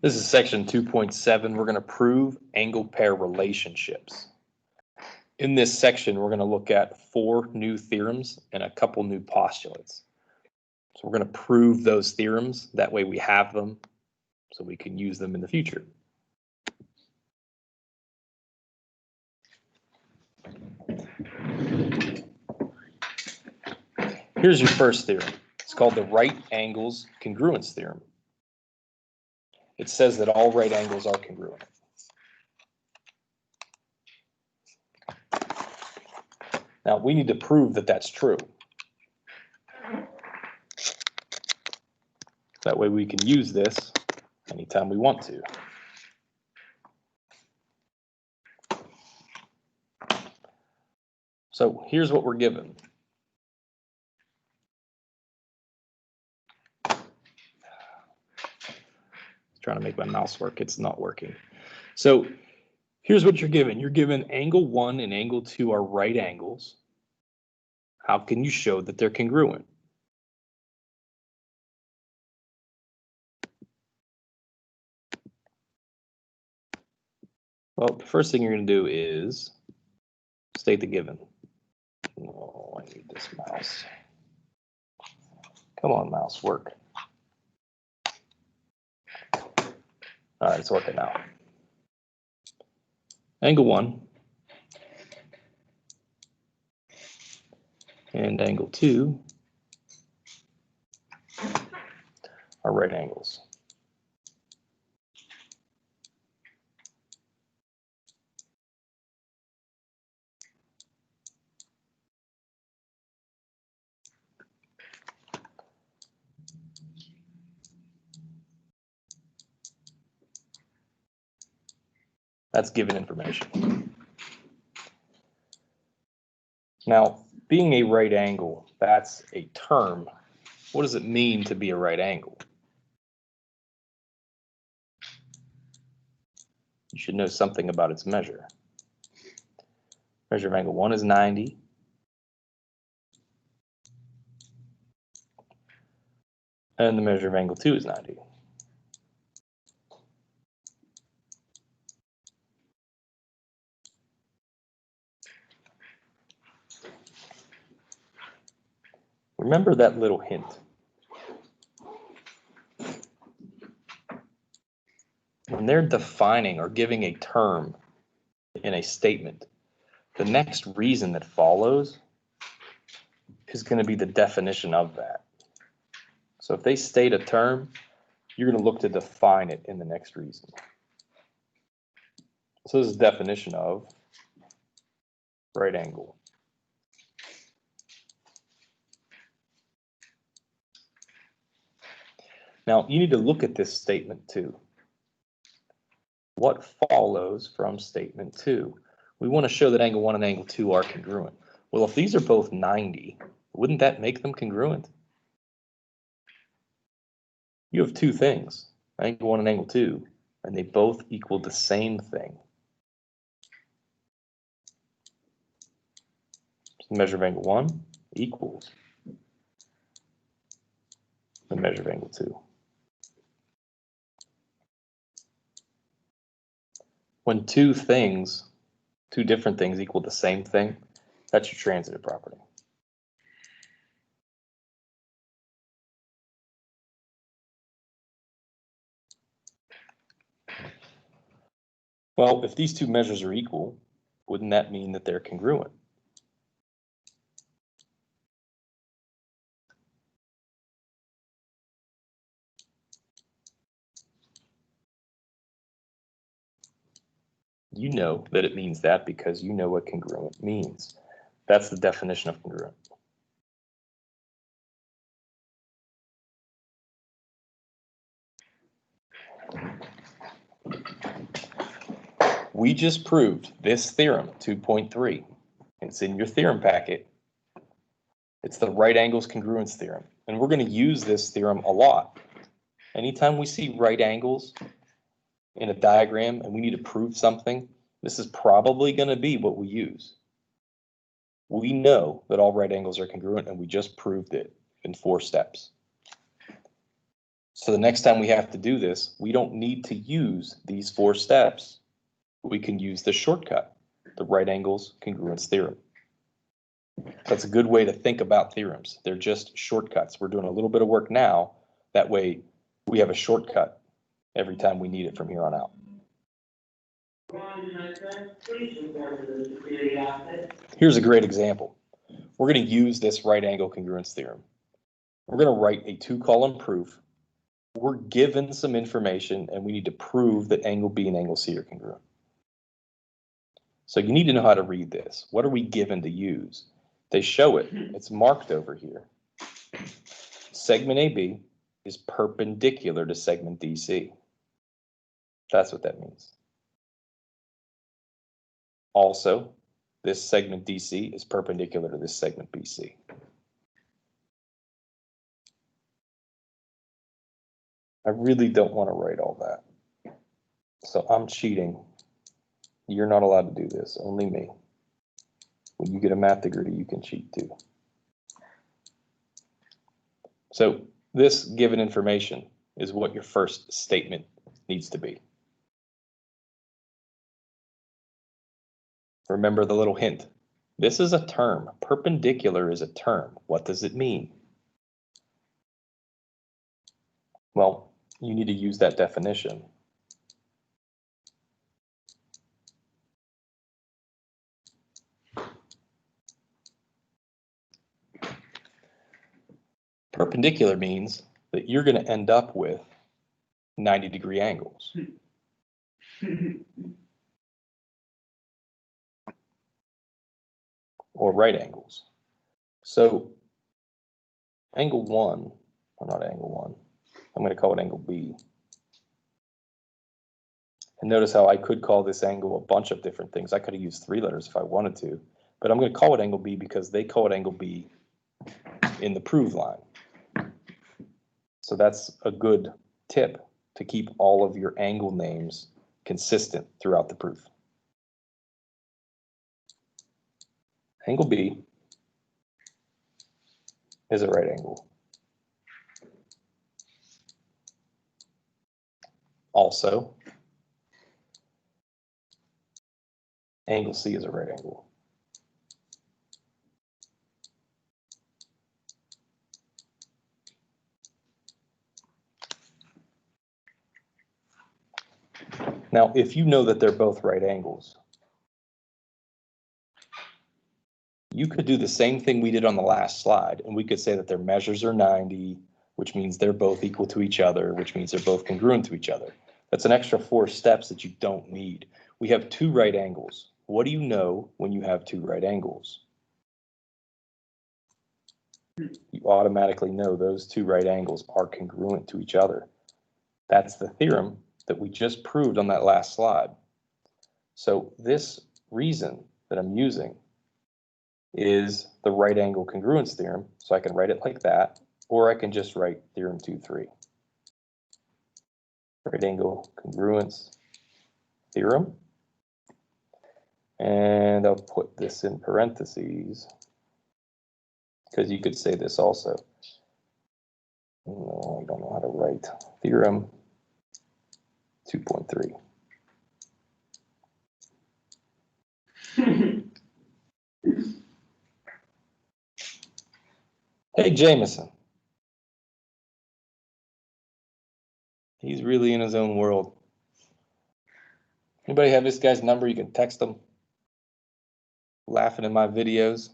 This is section 2.7. We're going to prove angle pair relationships. In this section, we're going to look at 4 new theorems and a couple new postulates. So we're going to prove those theorems. That way we have them so we can use them in the future. Here's your first theorem. It's called the right angles congruence theorem. It says that all right angles are congruent. Now, we need to prove that that's true. That way we can use this anytime we want to. So here's what we're given. Trying to make my mouse work, it's not working. So here's what you're given. You're given angle 1 and angle 2 are right angles. How can you show that they're congruent? Well, the first thing you're going to do is state the given. Oh, I need this mouse. Come on, mouse, work. All right, it's working now. Angle 1 and angle 2 are right angles. That's given information. Now, being a right angle, that's a term. What does it mean to be a right angle? You should know something about its measure. Measure of angle 1 is 90. And the measure of angle 2 is 90. Remember that little hint. When they're defining or giving a term in a statement, the next reason that follows is going to be the definition of that. So if they state a term, you're going to look to define it in the next reason. So this is the definition of right angle. Now, you need to look at this statement too. What follows from statement 2? We want to show that angle 1 and angle 2 are congruent. Well, if these are both 90, wouldn't that make them congruent? You have 2 things, angle 1 and angle 2, and they both equal the same thing. So the measure of angle 1 equals the measure of angle 2. When 2 different things equal the same thing, that's your transitive property. Well, if these 2 measures are equal, wouldn't that mean that they're congruent? You know that it means that because you know what congruent means. That's the definition of congruent. We just proved this theorem, 2.3. It's in your theorem packet. It's the right angles congruence theorem. And we're going to use this theorem a lot. Anytime we see right angles in a diagram and we need to prove something, this is probably going to be what we use. We know that all right angles are congruent, and we just proved it in 4 steps. So the next time we have to do this, we don't need to use these 4 steps. We can use the shortcut, the right angles congruence theorem. That's a good way to think about theorems. They're just shortcuts. We're doing a little bit of work now. That way we have a shortcut every time we need it from here on out. Here's a great example. We're going to use this right angle congruence theorem. We're going to write a 2-column proof. We're given some information and we need to prove that angle B and angle C are congruent. So you need to know how to read this. What are we given to use? They show it. It's marked over here. Segment AB is perpendicular to segment DC. That's what that means. Also, this segment DC is perpendicular to this segment BC. I really don't want to write all that. So I'm cheating. You're not allowed to do this, only me. When you get a math degree, you can cheat too. So this given information is what your first statement needs to be. Remember the little hint. This is a term. Perpendicular is a term. What does it mean? Well, you need to use that definition. Perpendicular means that you're going to end up with 90-degree angles. Or right angles. So angle 1, or not angle 1, I'm going to call it angle B. And notice how I could call this angle a bunch of different things. I could have used 3 letters if I wanted to, but I'm going to call it angle B because they call it angle B in the prove line. So that's a good tip to keep all of your angle names consistent throughout the proof. Angle B is a right angle. Also, angle C is a right angle. Now, if you know that they're both right angles, you could do the same thing we did on the last slide, and we could say that their measures are 90, which means they're both equal to each other, which means they're both congruent to each other. That's an extra 4 steps that you don't need. We have 2 right angles. What do you know when you have 2 right angles? You automatically know those 2 right angles are congruent to each other. That's the theorem that we just proved on that last slide. So this reason that I'm using is the right angle congruence theorem. So I can write it like that, or I can just write theorem 2.3. Right angle congruence theorem. And I'll put this in parentheses because you could say this also. No, I don't know how to write theorem 2.3. Hey, Jameson. He's really in his own world. Anybody have this guy's number? You can text him. Laughing in my videos.